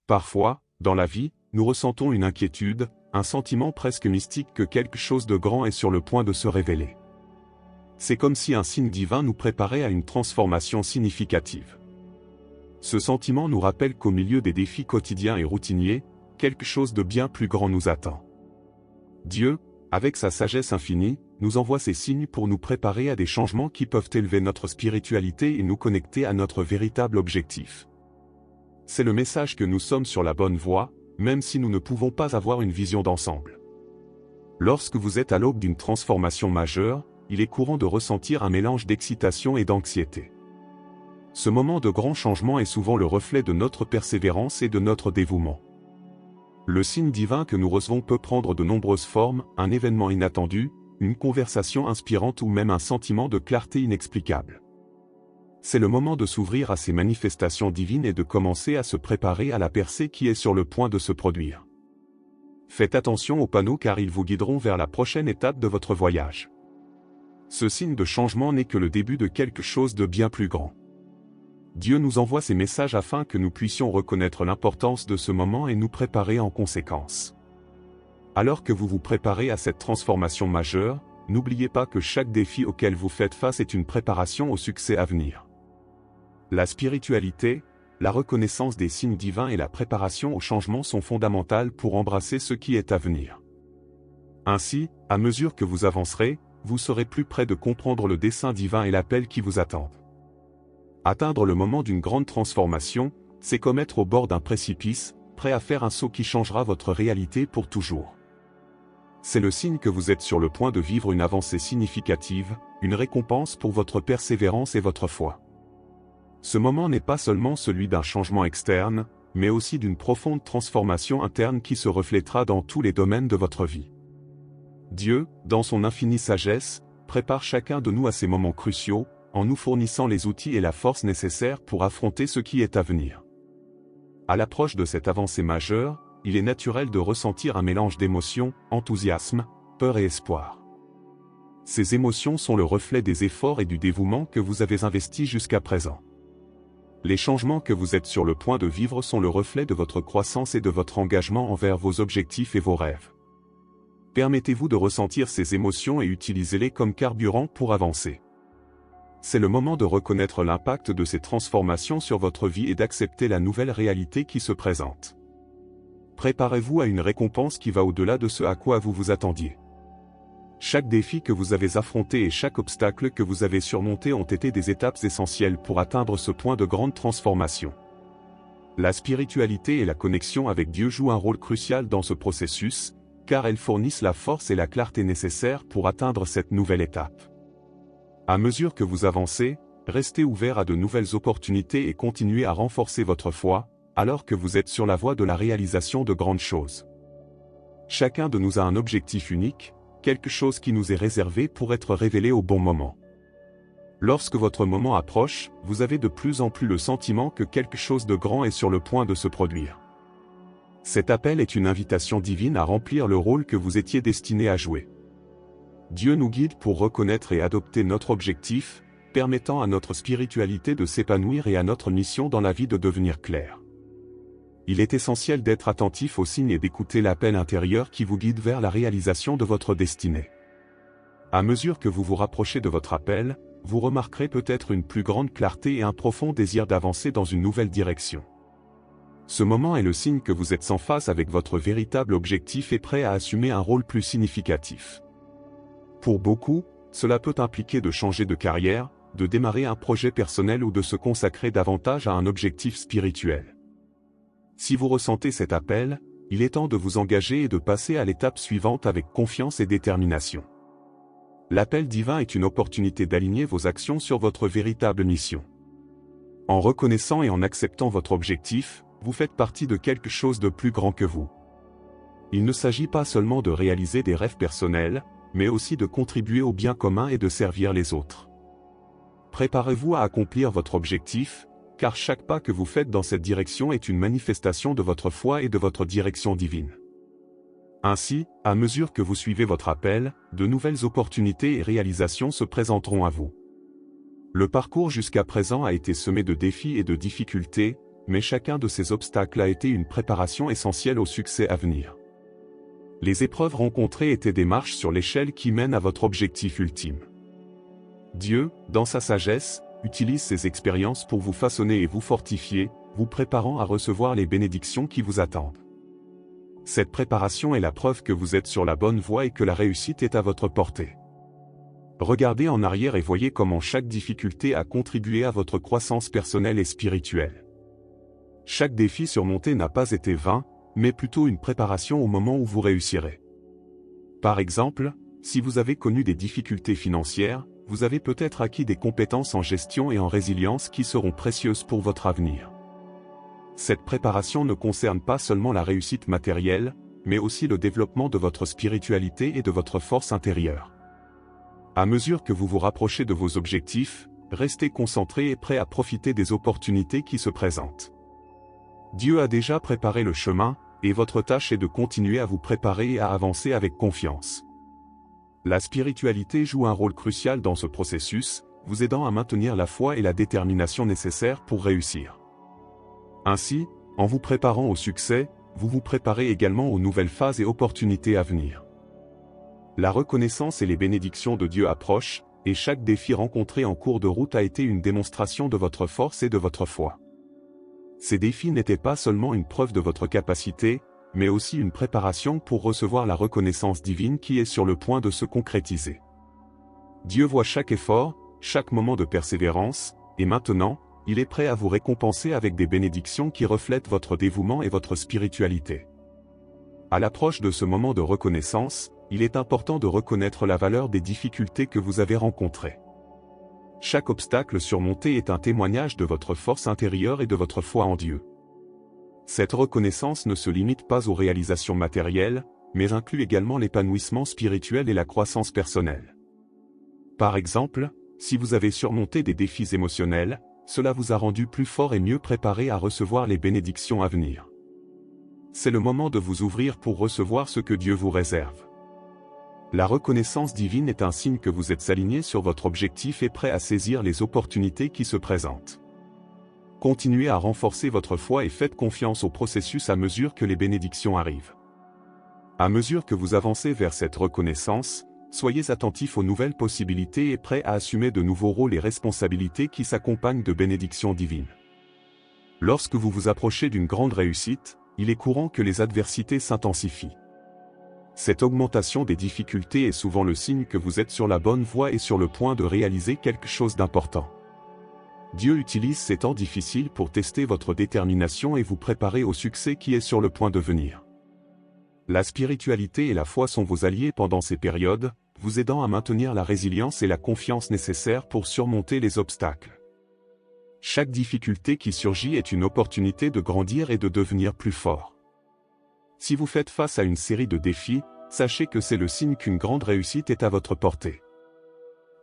Parfois, dans la vie, nous ressentons une inquiétude, un sentiment presque mystique que quelque chose de grand est sur le point de se révéler. C'est comme si un signe divin nous préparait à une transformation significative. Ce sentiment nous rappelle qu'au milieu des défis quotidiens et routiniers, quelque chose de bien plus grand nous attend. Dieu, avec sa sagesse infinie, nous envoie ces signes pour nous préparer à des changements qui peuvent élever notre spiritualité et nous connecter à notre véritable objectif. C'est le message que nous sommes sur la bonne voie, même si nous ne pouvons pas avoir une vision d'ensemble. Lorsque vous êtes à l'aube d'une transformation majeure, il est courant de ressentir un mélange d'excitation et d'anxiété. Ce moment de grand changement est souvent le reflet de notre persévérance et de notre dévouement. Le signe divin que nous recevons peut prendre de nombreuses formes, un événement inattendu, une conversation inspirante ou même un sentiment de clarté inexplicable. C'est le moment de s'ouvrir à ces manifestations divines et de commencer à se préparer à la percée qui est sur le point de se produire. Faites attention aux panneaux car ils vous guideront vers la prochaine étape de votre voyage. Ce signe de changement n'est que le début de quelque chose de bien plus grand. Dieu nous envoie ces messages afin que nous puissions reconnaître l'importance de ce moment et nous préparer en conséquence. Alors que vous vous préparez à cette transformation majeure, n'oubliez pas que chaque défi auquel vous faites face est une préparation au succès à venir. La spiritualité, la reconnaissance des signes divins et la préparation au changement sont fondamentales pour embrasser ce qui est à venir. Ainsi, à mesure que vous avancerez, vous serez plus près de comprendre le dessein divin et l'appel qui vous attend. Atteindre le moment d'une grande transformation, c'est comme être au bord d'un précipice, prêt à faire un saut qui changera votre réalité pour toujours. C'est le signe que vous êtes sur le point de vivre une avancée significative, une récompense pour votre persévérance et votre foi. Ce moment n'est pas seulement celui d'un changement externe, mais aussi d'une profonde transformation interne qui se reflètera dans tous les domaines de votre vie. Dieu, dans son infinie sagesse, prépare chacun de nous à ces moments cruciaux, en nous fournissant les outils et la force nécessaires pour affronter ce qui est à venir. À l'approche de cette avancée majeure, il est naturel de ressentir un mélange d'émotions, enthousiasme, peur et espoir. Ces émotions sont le reflet des efforts et du dévouement que vous avez investis jusqu'à présent. Les changements que vous êtes sur le point de vivre sont le reflet de votre croissance et de votre engagement envers vos objectifs et vos rêves. Permettez-vous de ressentir ces émotions et utilisez-les comme carburant pour avancer. C'est le moment de reconnaître l'impact de ces transformations sur votre vie et d'accepter la nouvelle réalité qui se présente. Préparez-vous à une récompense qui va au-delà de ce à quoi vous vous attendiez. Chaque défi que vous avez affronté et chaque obstacle que vous avez surmonté ont été des étapes essentielles pour atteindre ce point de grande transformation. La spiritualité et la connexion avec Dieu jouent un rôle crucial dans ce processus, car elles fournissent la force et la clarté nécessaires pour atteindre cette nouvelle étape. À mesure que vous avancez, restez ouvert à de nouvelles opportunités et continuez à renforcer votre foi, alors que vous êtes sur la voie de la réalisation de grandes choses. Chacun de nous a un objectif unique, quelque chose qui nous est réservé pour être révélé au bon moment. Lorsque votre moment approche, vous avez de plus en plus le sentiment que quelque chose de grand est sur le point de se produire. Cet appel est une invitation divine à remplir le rôle que vous étiez destiné à jouer. Dieu nous guide pour reconnaître et adopter notre objectif, permettant à notre spiritualité de s'épanouir et à notre mission dans la vie de devenir claire. Il est essentiel d'être attentif aux signes et d'écouter l'appel intérieur qui vous guide vers la réalisation de votre destinée. À mesure que vous vous rapprochez de votre appel, vous remarquerez peut-être une plus grande clarté et un profond désir d'avancer dans une nouvelle direction. Ce moment est le signe que vous êtes sans face avec votre véritable objectif et prêt à assumer un rôle plus significatif. Pour beaucoup, cela peut impliquer de changer de carrière, de démarrer un projet personnel ou de se consacrer davantage à un objectif spirituel. Si vous ressentez cet appel, il est temps de vous engager et de passer à l'étape suivante avec confiance et détermination. L'appel divin est une opportunité d'aligner vos actions sur votre véritable mission. En reconnaissant et en acceptant votre objectif, vous faites partie de quelque chose de plus grand que vous. Il ne s'agit pas seulement de réaliser des rêves personnels, mais aussi de contribuer au bien commun et de servir les autres. Préparez-vous à accomplir votre objectif, car chaque pas que vous faites dans cette direction est une manifestation de votre foi et de votre direction divine. Ainsi, à mesure que vous suivez votre appel, de nouvelles opportunités et réalisations se présenteront à vous. Le parcours jusqu'à présent a été semé de défis et de difficultés, mais chacun de ces obstacles a été une préparation essentielle au succès à venir. Les épreuves rencontrées étaient des marches sur l'échelle qui mènent à votre objectif ultime. Dieu, dans sa sagesse, utilise ces expériences pour vous façonner et vous fortifier, vous préparant à recevoir les bénédictions qui vous attendent. Cette préparation est la preuve que vous êtes sur la bonne voie et que la réussite est à votre portée. Regardez en arrière et voyez comment chaque difficulté a contribué à votre croissance personnelle et spirituelle. Chaque défi surmonté n'a pas été vain, mais plutôt une préparation au moment où vous réussirez. Par exemple, si vous avez connu des difficultés financières, vous avez peut-être acquis des compétences en gestion et en résilience qui seront précieuses pour votre avenir. Cette préparation ne concerne pas seulement la réussite matérielle, mais aussi le développement de votre spiritualité et de votre force intérieure. À mesure que vous vous rapprochez de vos objectifs, restez concentré et prêt à profiter des opportunités qui se présentent. Dieu a déjà préparé le chemin, et votre tâche est de continuer à vous préparer et à avancer avec confiance. La spiritualité joue un rôle crucial dans ce processus, vous aidant à maintenir la foi et la détermination nécessaires pour réussir. Ainsi, en vous préparant au succès, vous vous préparez également aux nouvelles phases et opportunités à venir. La reconnaissance et les bénédictions de Dieu approchent, et chaque défi rencontré en cours de route a été une démonstration de votre force et de votre foi. Ces défis n'étaient pas seulement une preuve de votre capacité, mais aussi une préparation pour recevoir la reconnaissance divine qui est sur le point de se concrétiser. Dieu voit chaque effort, chaque moment de persévérance, et maintenant, il est prêt à vous récompenser avec des bénédictions qui reflètent votre dévouement et votre spiritualité. À l'approche de ce moment de reconnaissance, il est important de reconnaître la valeur des difficultés que vous avez rencontrées. Chaque obstacle surmonté est un témoignage de votre force intérieure et de votre foi en Dieu. Cette reconnaissance ne se limite pas aux réalisations matérielles, mais inclut également l'épanouissement spirituel et la croissance personnelle. Par exemple, si vous avez surmonté des défis émotionnels, cela vous a rendu plus fort et mieux préparé à recevoir les bénédictions à venir. C'est le moment de vous ouvrir pour recevoir ce que Dieu vous réserve. La reconnaissance divine est un signe que vous êtes aligné sur votre objectif et prêt à saisir les opportunités qui se présentent. Continuez à renforcer votre foi et faites confiance au processus à mesure que les bénédictions arrivent. À mesure que vous avancez vers cette reconnaissance, soyez attentifs aux nouvelles possibilités et prêts à assumer de nouveaux rôles et responsabilités qui s'accompagnent de bénédictions divines. Lorsque vous vous approchez d'une grande réussite, il est courant que les adversités s'intensifient. Cette augmentation des difficultés est souvent le signe que vous êtes sur la bonne voie et sur le point de réaliser quelque chose d'important. Dieu utilise ces temps difficiles pour tester votre détermination et vous préparer au succès qui est sur le point de venir. La spiritualité et la foi sont vos alliés pendant ces périodes, vous aidant à maintenir la résilience et la confiance nécessaires pour surmonter les obstacles. Chaque difficulté qui surgit est une opportunité de grandir et de devenir plus fort. Si vous faites face à une série de défis, sachez que c'est le signe qu'une grande réussite est à votre portée.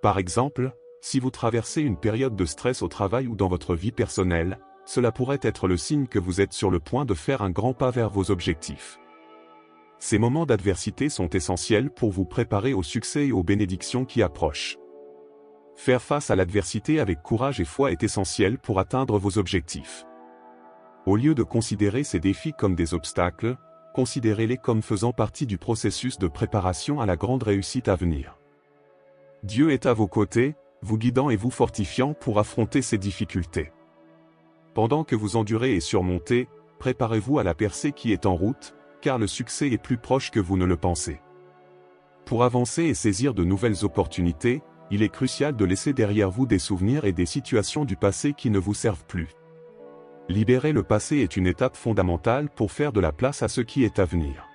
Par exemple, si vous traversez une période de stress au travail ou dans votre vie personnelle, cela pourrait être le signe que vous êtes sur le point de faire un grand pas vers vos objectifs. Ces moments d'adversité sont essentiels pour vous préparer au succès et aux bénédictions qui approchent. Faire face à l'adversité avec courage et foi est essentiel pour atteindre vos objectifs. Au lieu de considérer ces défis comme des obstacles, considérez-les comme faisant partie du processus de préparation à la grande réussite à venir. Dieu est à vos côtés, vous guidant et vous fortifiant pour affronter ces difficultés. Pendant que vous endurez et surmontez, préparez-vous à la percée qui est en route, car le succès est plus proche que vous ne le pensez. Pour avancer et saisir de nouvelles opportunités, il est crucial de laisser derrière vous des souvenirs et des situations du passé qui ne vous servent plus. Libérer le passé est une étape fondamentale pour faire de la place à ce qui est à venir.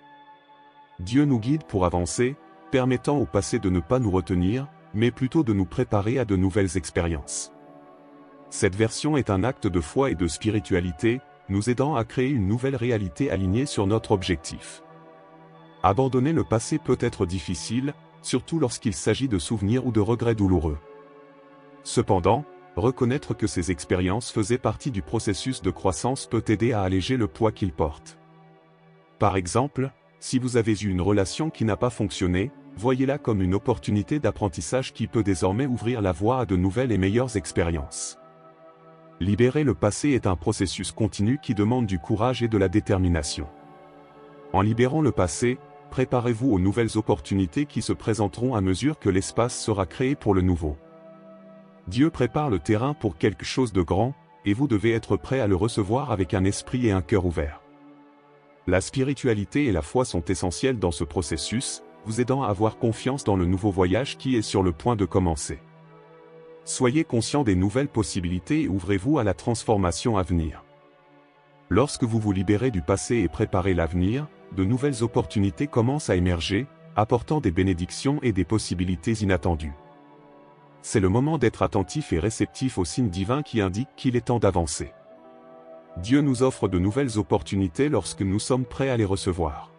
Dieu nous guide pour avancer, permettant au passé de ne pas nous retenir, mais plutôt de nous préparer à de nouvelles expériences. Cette version est un acte de foi et de spiritualité, nous aidant à créer une nouvelle réalité alignée sur notre objectif. Abandonner le passé peut être difficile, surtout lorsqu'il s'agit de souvenirs ou de regrets douloureux. Cependant, reconnaître que ces expériences faisaient partie du processus de croissance peut aider à alléger le poids qu'ils portent. Par exemple, si vous avez eu une relation qui n'a pas fonctionné, voyez-la comme une opportunité d'apprentissage qui peut désormais ouvrir la voie à de nouvelles et meilleures expériences. Libérer le passé est un processus continu qui demande du courage et de la détermination. En libérant le passé, préparez-vous aux nouvelles opportunités qui se présenteront à mesure que l'espace sera créé pour le nouveau. Dieu prépare le terrain pour quelque chose de grand, et vous devez être prêt à le recevoir avec un esprit et un cœur ouverts. La spiritualité et la foi sont essentielles dans ce processus, vous aidant à avoir confiance dans le nouveau voyage qui est sur le point de commencer. Soyez conscient des nouvelles possibilités et ouvrez-vous à la transformation à venir. Lorsque vous vous libérez du passé et préparez l'avenir, de nouvelles opportunités commencent à émerger, apportant des bénédictions et des possibilités inattendues. C'est le moment d'être attentif et réceptif aux signes divins qui indiquent qu'il est temps d'avancer. Dieu nous offre de nouvelles opportunités lorsque nous sommes prêts à les recevoir.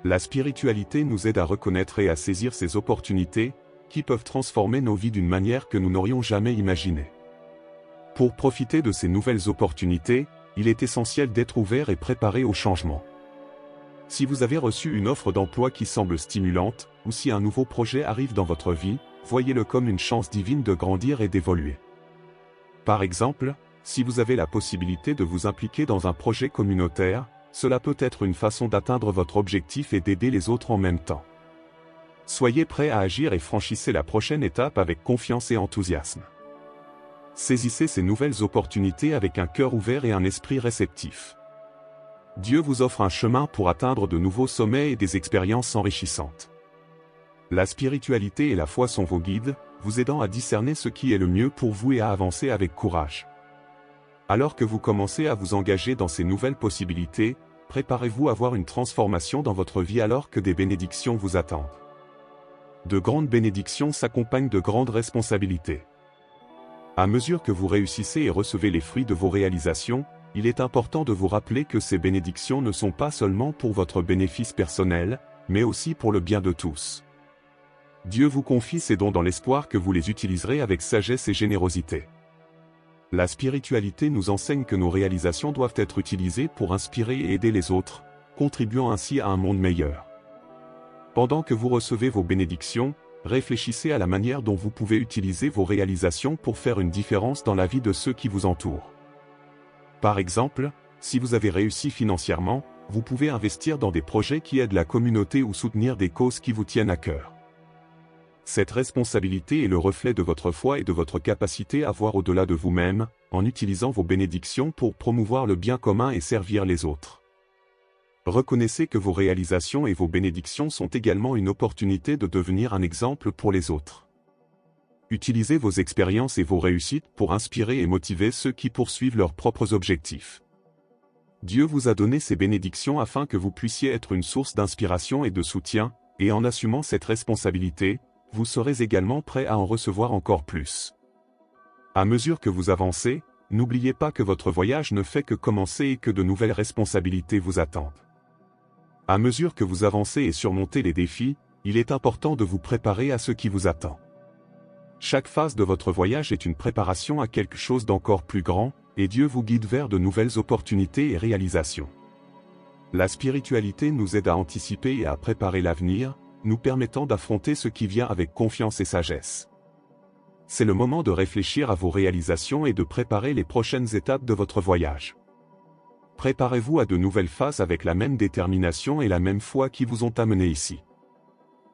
La spiritualité nous aide à reconnaître et à saisir ces opportunités, qui peuvent transformer nos vies d'une manière que nous n'aurions jamais imaginée. Pour profiter de ces nouvelles opportunités, il est essentiel d'être ouvert et préparé au changement. Si vous avez reçu une offre d'emploi qui semble stimulante, ou si un nouveau projet arrive dans votre vie, voyez-le comme une chance divine de grandir et d'évoluer. Par exemple, si vous avez la possibilité de vous impliquer dans un projet communautaire, cela peut être une façon d'atteindre votre objectif et d'aider les autres en même temps. Soyez prêts à agir et franchissez la prochaine étape avec confiance et enthousiasme. Saisissez ces nouvelles opportunités avec un cœur ouvert et un esprit réceptif. Dieu vous offre un chemin pour atteindre de nouveaux sommets et des expériences enrichissantes. La spiritualité et la foi sont vos guides, vous aidant à discerner ce qui est le mieux pour vous et à avancer avec courage. Alors que vous commencez à vous engager dans ces nouvelles possibilités, préparez-vous à voir une transformation dans votre vie alors que des bénédictions vous attendent. De grandes bénédictions s'accompagnent de grandes responsabilités. À mesure que vous réussissez et recevez les fruits de vos réalisations, il est important de vous rappeler que ces bénédictions ne sont pas seulement pour votre bénéfice personnel, mais aussi pour le bien de tous. Dieu vous confie ces dons dans l'espoir que vous les utiliserez avec sagesse et générosité. La spiritualité nous enseigne que nos réalisations doivent être utilisées pour inspirer et aider les autres, contribuant ainsi à un monde meilleur. Pendant que vous recevez vos bénédictions, réfléchissez à la manière dont vous pouvez utiliser vos réalisations pour faire une différence dans la vie de ceux qui vous entourent. Par exemple, si vous avez réussi financièrement, vous pouvez investir dans des projets qui aident la communauté ou soutenir des causes qui vous tiennent à cœur. Cette responsabilité est le reflet de votre foi et de votre capacité à voir au-delà de vous-même, en utilisant vos bénédictions pour promouvoir le bien commun et servir les autres. Reconnaissez que vos réalisations et vos bénédictions sont également une opportunité de devenir un exemple pour les autres. Utilisez vos expériences et vos réussites pour inspirer et motiver ceux qui poursuivent leurs propres objectifs. Dieu vous a donné ces bénédictions afin que vous puissiez être une source d'inspiration et de soutien, et en assumant cette responsabilité, vous serez également prêt à en recevoir encore plus. À mesure que vous avancez, n'oubliez pas que votre voyage ne fait que commencer et que de nouvelles responsabilités vous attendent. À mesure que vous avancez et surmontez les défis, il est important de vous préparer à ce qui vous attend. Chaque phase de votre voyage est une préparation à quelque chose d'encore plus grand, et Dieu vous guide vers de nouvelles opportunités et réalisations. La spiritualité nous aide à anticiper et à préparer l'avenir, nous permettant d'affronter ce qui vient avec confiance et sagesse. C'est le moment de réfléchir à vos réalisations et de préparer les prochaines étapes de votre voyage. Préparez-vous à de nouvelles phases avec la même détermination et la même foi qui vous ont amené ici.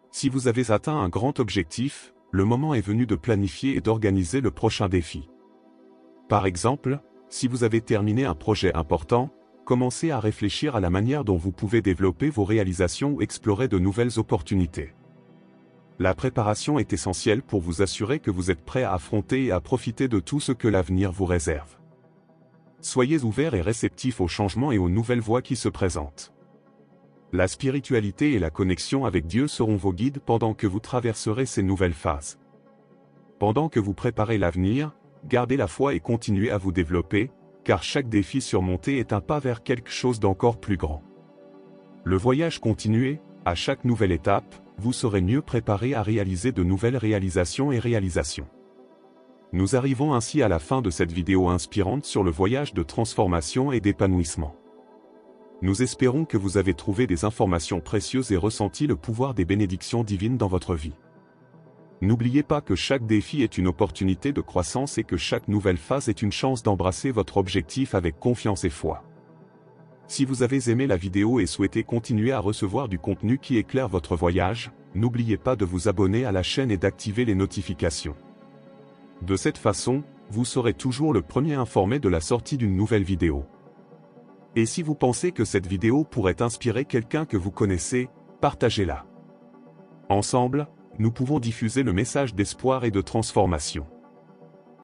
Si vous avez atteint un grand objectif, le moment est venu de planifier et d'organiser le prochain défi. Par exemple, si vous avez terminé un projet important, commencez à réfléchir à la manière dont vous pouvez développer vos réalisations ou explorer de nouvelles opportunités. La préparation est essentielle pour vous assurer que vous êtes prêt à affronter et à profiter de tout ce que l'avenir vous réserve. Soyez ouverts et réceptifs aux changements et aux nouvelles voies qui se présentent. La spiritualité et la connexion avec Dieu seront vos guides pendant que vous traverserez ces nouvelles phases. Pendant que vous préparez l'avenir, gardez la foi et continuez à vous développer, car chaque défi surmonté est un pas vers quelque chose d'encore plus grand. Le voyage continue, à chaque nouvelle étape, vous serez mieux préparé à réaliser de nouvelles réalisations et réalisations. Nous arrivons ainsi à la fin de cette vidéo inspirante sur le voyage de transformation et d'épanouissement. Nous espérons que vous avez trouvé des informations précieuses et ressenti le pouvoir des bénédictions divines dans votre vie. N'oubliez pas que chaque défi est une opportunité de croissance et que chaque nouvelle phase est une chance d'embrasser votre objectif avec confiance et foi. Si vous avez aimé la vidéo et souhaitez continuer à recevoir du contenu qui éclaire votre voyage, n'oubliez pas de vous abonner à la chaîne et d'activer les notifications. De cette façon, vous serez toujours le premier informé de la sortie d'une nouvelle vidéo. Et si vous pensez que cette vidéo pourrait inspirer quelqu'un que vous connaissez, partagez-la. Ensemble, nous pouvons diffuser le message d'espoir et de transformation.